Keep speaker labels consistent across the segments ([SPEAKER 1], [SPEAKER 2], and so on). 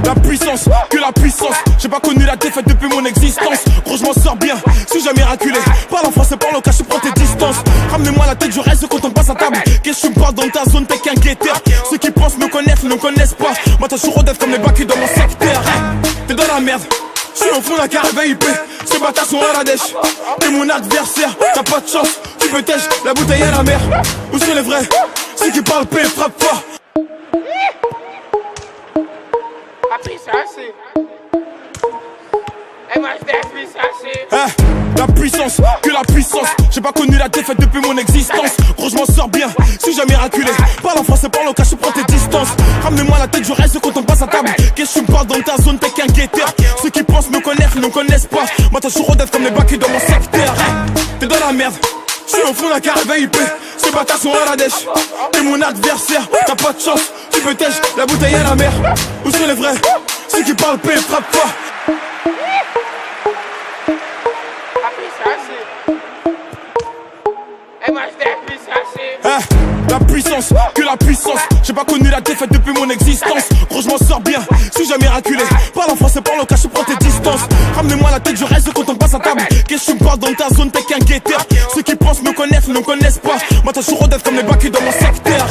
[SPEAKER 1] La puissance, que la puissance. J'ai pas connu la défaite depuis mon existence. Gros je m'en sors bien, suis jamais raculé. Parle en français, parle au cas, je prends tes distances. Ramenez-moi la tête, je reste quand on passe à table. Qu'est-ce que tu parles dans ta zone, t'es qu'un guetteur. Ceux qui pensent me connaissent, ne me connaissent pas. Moi t'as toujours d'être comme les bacs dans mon secteur. T'es dans la merde, je suis au fond d'un carré VIP. Ces bâtards sont à la dèche. T'es mon adversaire, t'as pas de chance. Tu peux tèche, la bouteille à la mer. Où sont les vrais? Ceux qui parlent paix, frappe fort. La puissance, que la puissance. J'ai pas connu la défaite depuis mon existence. Gros je m'en sors bien, suis jamais raculé. Parle en français, parle au cas, je prends tes distances. Ramenez-moi la tête, je reste quand on passe à table. Qu'est-ce que tu parles dans ta zone, t'es qu'un guetteur. Ceux qui pensent me connaissent, ne me connaissent pas. Moi t'as toujours d'être comme les bacs dans mon secteur. T'es dans la merde, je suis au fond d'un carré VIP. Ces bâtards sont à la dèche. T'es mon adversaire, t'as pas de chance. Tu peux tèche, la bouteille à la mer. Où sont les vrais? Ceux qui parlent paix, frappe fort. La puissance, que la puissance. J'ai pas connu la défaite depuis mon existence. Gros je m'en sors bien, suis jamais raculé. Parle en français, parle au cas, je prends tes distances. Ramenez-moi la tête, je reste quand on passe à table. Qu'est-ce que tu parles dans ta zone, t'es qu'un guetteur. Ceux qui pensent me connaissent, ne me connaissent pas. Moi t'as toujours d'être comme les bacs dans mon secteur.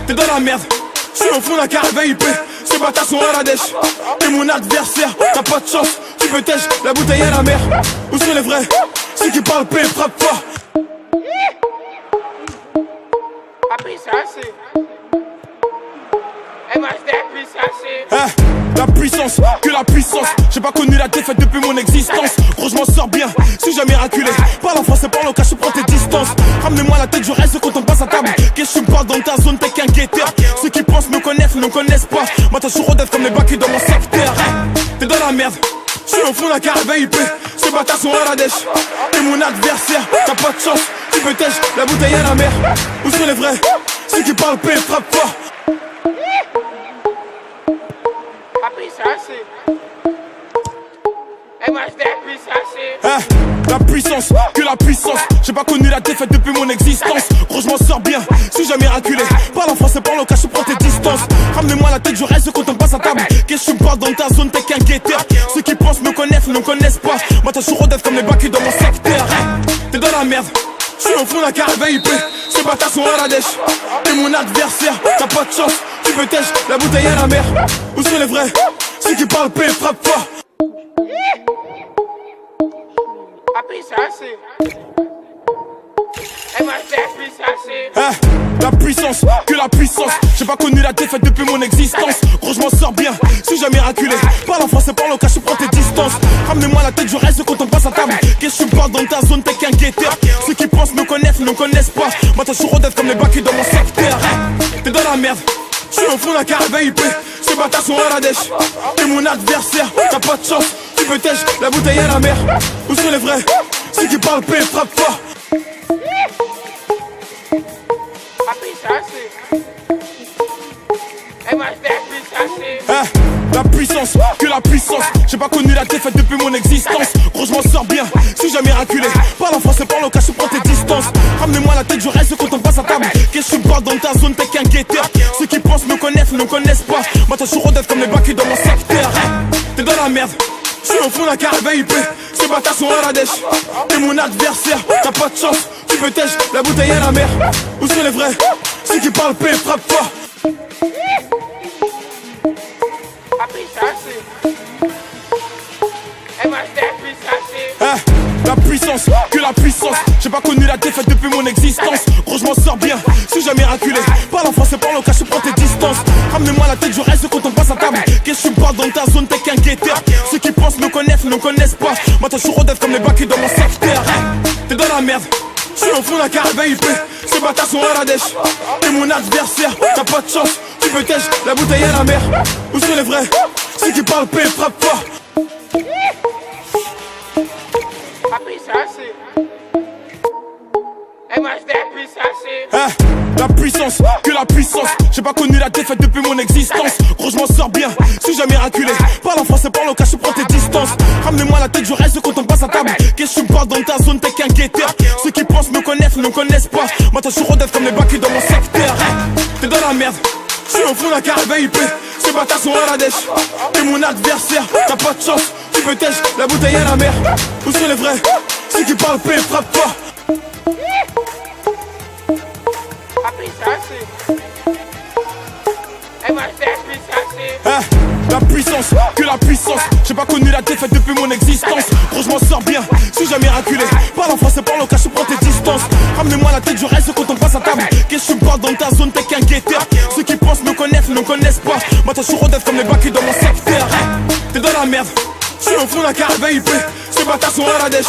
[SPEAKER 1] T'es dans la merde, je suis au fond d'un carré VIP. Ces bâtards sont à la dèche. T'es mon adversaire, t'as pas de chance. Tu peux tèche, la bouteille à la mer. Où sont les vrais? Ceux qui parlent paix, frappe fort. La puissance, que la puissance. J'ai pas connu la défaite depuis mon existence. Gros je m'en sors bien, suis jamais raculé. Parle en français, parle au cas, je prends tes distances. Ramenez-moi la tête, je reste quand on passe à table. Qu'est-ce que tu parles dans ta zone, t'es qu'un guetteur. Ceux qui pensent me connaissent, ne me connaissent pas. Moi t'as toujours d'être comme les bacs dans mon secteur. T'es dans la merde, je suis au fond d'un carré VIP. Ces bâtards sont à la dèche. T'es mon adversaire, t'as pas de chance. Tu peux tèche, la bouteille à la mer. Où sont les vrais? Ceux qui parlent paix, frappe fort. La puissance, que la puissance. J'ai pas connu la défaite depuis mon existence. Gros je m'en sors bien, suis jamais raculé. Parle en français, parle au cas, je prends tes distances. Ramenez-moi la tête, je reste quand on passe à table. Qu'est-ce que tu parles dans ta zone, t'es qu'un guetteur. Ceux qui pensent me connaissent, ne me connaissent pas. Moi t'as toujours d'être comme les bacs dans mon secteur. T'es dans la merde, je suis au fond d'un carré VIP. Ces bâtards sont à la dèche. T'es mon adversaire, t'as pas de chance. Tu peux tèche, la bouteille à la mer. Où sont les vrais? Ceux qui parlent paix, frappe fort. La puissance, que la puissance. J'ai pas connu la défaite depuis mon existence. Gros je m'en sors bien, suis jamais raculé. Parle en français, parle au cas, je prends tes distances. Ramenez-moi la tête, je reste quand on passe à table. Qu'est-ce que tu parles dans ta zone, t'es qu'un guetteur. Ceux qui pensent me connaissent, ne me connaissent pas. Moi t'as toujours d'être comme les bacs dans mon secteur. T'es dans la merde, je suis au fond d'un carré VIP. Ces bâtards sont à la dèche. T'es mon adversaire, t'as pas de chance. Tu peux tèche, la bouteille à la mer. Où sont les vrais? Ceux qui parlent paix, frappe fort. La puissance, que la puissance. J'ai pas connu la défaite depuis mon existence. Gros je m'en sors bien, suis jamais raculé. Parle en français, parle au cas, je prends tes distances. Ramenez-moi la tête, je reste quand on passe à table. Qu'est-ce que tu parles dans ta zone, t'es qu'un guetteur. Ceux qui pensent me connaissent, ne me connaissent pas. Moi t'as toujours d'être comme les bacs dans mon secteur. T'es dans la merde, je suis au fond d'un carré VIP. Ces bâtards sont à la dèche. T'es mon adversaire, t'as pas de chance. Tu peux tèche, la bouteille à la mer. Où sont les vrais? Ceux qui parlent paix, frappe fort. La puissance, que la puissance. J'ai pas connu la défaite depuis mon existence. Gros je m'en sors bien, suis jamais raculé. Parle en français, parle au cas, je prends tes distances. Ramenez-moi la tête, je reste quand on passe à table. Qu'est-ce que tu parles dans ta zone, t'es qu'un guetteur. Ceux qui pensent me connaissent, ne me connaissent pas. Moi t'as toujours d'être comme les bacs dans mon secteur. T'es dans la merde, je suis au fond d'un carré VIP. Ces bâtards sont à la dèche. T'es mon adversaire, t'as pas de chance. Tu peux tèche, la bouteille à la mer. Où sont les vrais? Ceux qui parlent paix, frappe fort. La puissance, que la puissance. J'ai pas connu la défaite depuis mon existence. Gros je m'en sors bien, suis jamais raculé. Parle en français, parle au cas, je prends tes distances. Ramenez-moi la tête, je reste quand on passe à table. Qu'est-ce que tu parles dans ta zone, t'es qu'un guetteur. Ceux qui pensent me connaissent, ils ne connaissent pas. Moi t'as toujours d'être comme les bacs dans mon secteur. T'es dans la merde, je suis au fond d'un carré VIP. Ces bâtards sont à la dèche. T'es mon adversaire, t'as pas de chance. Tu peux tèche, la bouteille à la mer. Où sont les vrais? Ceux qui parlent paix, frappe pas. La puissance, que la puissance. J'ai pas connu la défaite depuis mon existence. Gros je m'en sors bien, suis jamais raculé. Parle en français, parle au cas, je prends tes distances. Ramenez-moi la tête, je reste quand on passe à table. Qu'est-ce que tu parles dans ta zone, t'es qu'un guetteur. Ceux qui pensent me connaissent, ne connaissent pas. Moi t'as toujours d'être comme les bacs dans mon secteur. T'es dans la merde, je suis au fond d'un carré VIP. Ces bâtards sont à la dèche.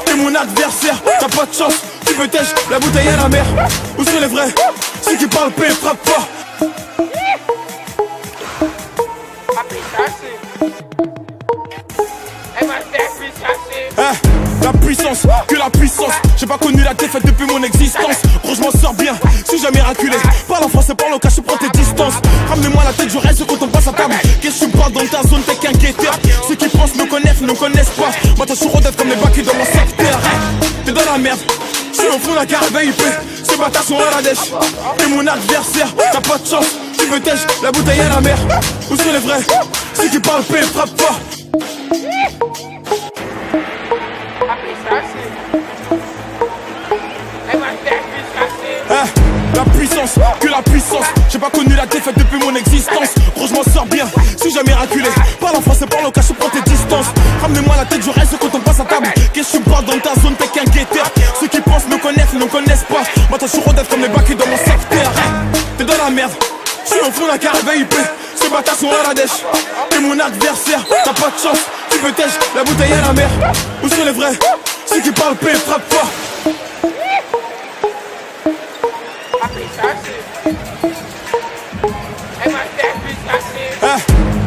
[SPEAKER 1] T'es mon adversaire, t'as pas de chance. Tu peux tèche, la bouteille à la mer. Où sont les vrais? Ceux qui parlent paix, frappe pas. La puissance, que la puissance. J'ai pas connu la défaite depuis mon existence. Gros je m'en sors bien, suis jamais raculé. Parle en français, parle au cas, je prends tes distances. Ramenez-moi la tête, je reste quand on passe à table. Qu'est-ce que tu parles dans ta zone, t'es qu'un guetteur. Ceux qui pensent me connaissent, ne connaissent pas. Moi t'as toujours d'être comme les bacs dans mon secteur. T'es dans la merde, je suis au fond d'un carré VIP. Ces bâtards sont à la dèche. T'es mon adversaire, t'as pas de chance. Tu peux tèche, la bouteille à la mer. Où sont les vrais? Ceux qui parlent paix, frappe pas. La puissance, que la puissance. J'ai pas connu la défaite depuis mon existence. Gros je m'en sors bien, suis jamais raculé. Parle en français, parle au cas, je prends tes distances. Ramenez-moi la tête, je reste quand on passe à table. Qu'est-ce que tu parles dans ta zone, t'es qu'un guetteur. Ceux qui pensent me connaissent, ne connaissent pas. Moi t'as toujours d'être comme les bacs dans mon secteur. T'es dans la merde, je suis au fond d'un carré VIP. Ces bâtards sont à la dèche. T'es mon adversaire, t'as pas de chance. Tu peux tèche, la bouteille à la mer. Où sont les vrais? Ceux qui parlent paix, frappe pas.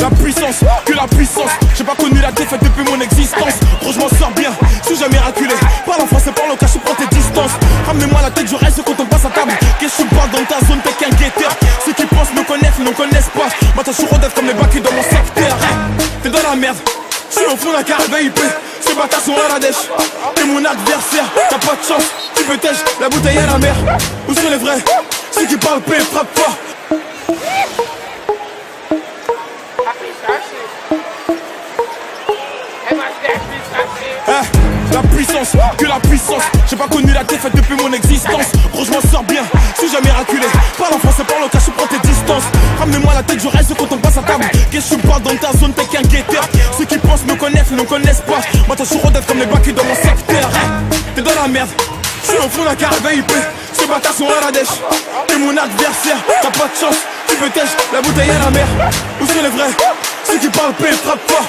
[SPEAKER 1] La puissance, que la puissance. J'ai pas connu la défaite depuis mon existence. Gros je m'en sors bien, suis jamais raculé. Parle en français, parle au cas, je prends tes distances. Ramenez-moi la tête, je reste quand on passe à table. Qu'est-ce que tu parles dans ta zone, t'es qu'un guetteur. Ceux qui pensent me connaissent, ne connaissent pas. Moi t'as toujours d'être comme les bacs dans mon secteur. T'es dans la merde, je suis au fond d'un carré VIP. Ces bâtards sont à la dèche. T'es mon adversaire, t'as pas de chance. Tu peux tèche, la bouteille à la mer. Où sont les vrais? Ceux qui parlent paix, frappe pas. La puissance, que la puissance. J'ai pas connu la défaite depuis mon existence. Gros je m'en sors bien, suis jamais raculé. Parle en français, parle au cas, je prends tes distances. Ramenez-moi la tête, je reste quand on passe à table. Qu'est-ce que tu parles dans ta zone, t'es qu'un guetteur. Ceux qui pensent me connaissent, ne connaissent pas. Moi t'as toujours d'être comme les bacs dans mon secteur. T'es dans la merde, je suis au fond d'un carré VIP. Ces bâtards sont à la dèche. T'es mon adversaire, t'as pas de chance. Tu peux tèche, la bouteille à la mer. Où sont les vrais? Ceux qui parlent paix, frappe pas.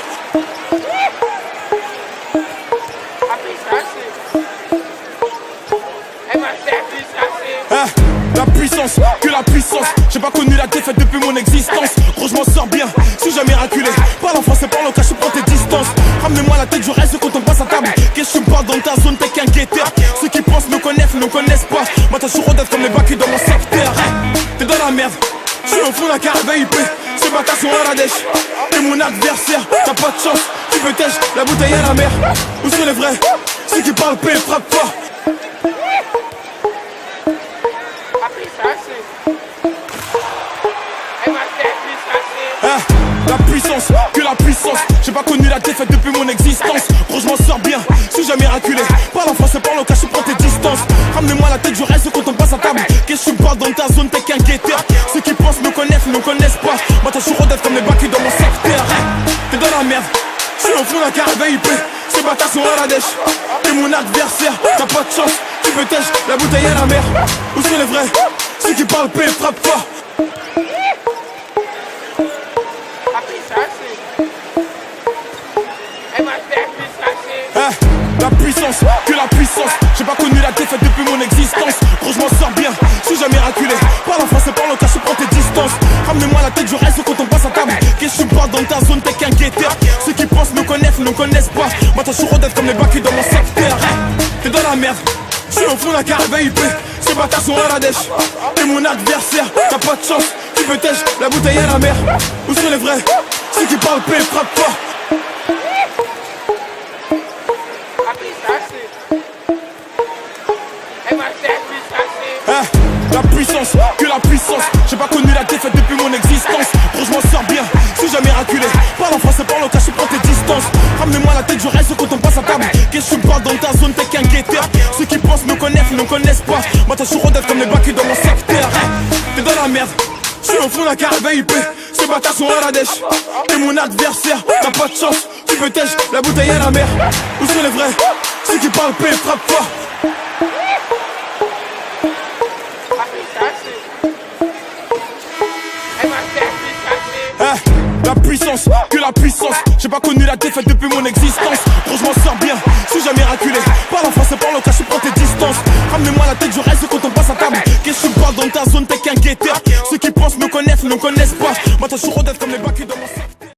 [SPEAKER 1] La puissance, que la puissance. J'ai pas connu la défaite depuis mon existence. Gros je m'en sors bien, suis jamais raculé. Parle en français, parle au cas, je prends tes distances. Ramenez-moi la tête, je reste quand on passe à table. Qu'est-ce que tu parles dans ta zone, t'es qu'un guetteur. Ceux qui pensent me connaissent, ne connaissent pas. Moi t'as toujours d'être comme les bacs dans mon secteur. T'es dans la merde, je suis au fond d'un carré VIP. Ces bâtards sont à la dèche. T'es mon adversaire, t'as pas de chance. Tu peux tèche, la bouteille à la mer. Où sont les vrais? Ceux qui parlent paix, frappe pas. La puissance, que la puissance. J'ai pas connu la défaite depuis mon existence. Gros je m'en sors bien, suis jamais raculé. Parle en français, parle au cas, je prends tes distances. Ramenez-moi la tête, je reste quand on passe à table. Qu'est-ce que tu parles dans ta zone, t'es qu'un guetteur. Ceux qui pensent me connaissent, ne connaissent pas. Moi t'as toujours d'être comme les bacs dans mon secteur. T'es dans la merde, je suis au fond d'un carré VIP. Ces bâtards sont à la dèche. T'es mon adversaire, t'as pas de chance. Tu peux tèche, la bouteille à la mer. Où sont les vrais? Ceux qui parlent paix, frappe pas. La puissance, que la puissance. J'ai pas connu la défaite depuis mon existence. Gros je m'en sors bien, suis jamais raculé. Parle en français, parle au cas, je prends tes distances. Ramenez-moi la tête, je reste quand on passe à table. Qu'est-ce que tu parles dans ta zone, t'es qu'un guetteur. Ceux qui pensent me connaissent, ne connaissent pas. Moi t'as toujours d'être comme les bacs dans mon secteur. T'es dans la merde, je suis au fond d'un carré VIP. Ces bâtards sont à la dèche. T'es mon adversaire, t'as pas de chance. Tu peux tèche, la bouteille à la mer. Où sont les vrais? Ceux qui parlent paix, frappe pas. La puissance, que la puissance. J'ai pas connu la défaite depuis mon existence. Gros je m'en sors bien, suis jamais raculé. Parle en français, parle au cas, je prends tes distances. Ramenez-moi la tête, je reste quand on passe à table. Qu'est-ce que tu parles dans ta zone, t'es qu'un guetteur. Ceux qui pensent me connaissent, ne connaissent pas. Moi t'as toujours d'être comme les bacs dans mon secteur. T'es dans la merde, je suis au fond d'un carré VIP. Ces bâtards sont à la dèche. T'es mon adversaire, t'as pas de chance. Tu peux tèche, la bouteille à la mer. Où sont les vrais? Ceux qui parlent paix, frappe fort. La puissance, que la puissance. J'ai pas connu la défaite depuis mon existence. Gros je m'en sors bien, suis jamais raculé. Parle en français, parle au cas, je prends tes distances. Ramenez-moi la tête, je reste quand on passe à table. Qu'est-ce que tu parles dans ta zone, t'es qu'un guetteur. Ceux qui pensent me connaissent, ne connaissent pas. Moi t'as toujours d'être comme les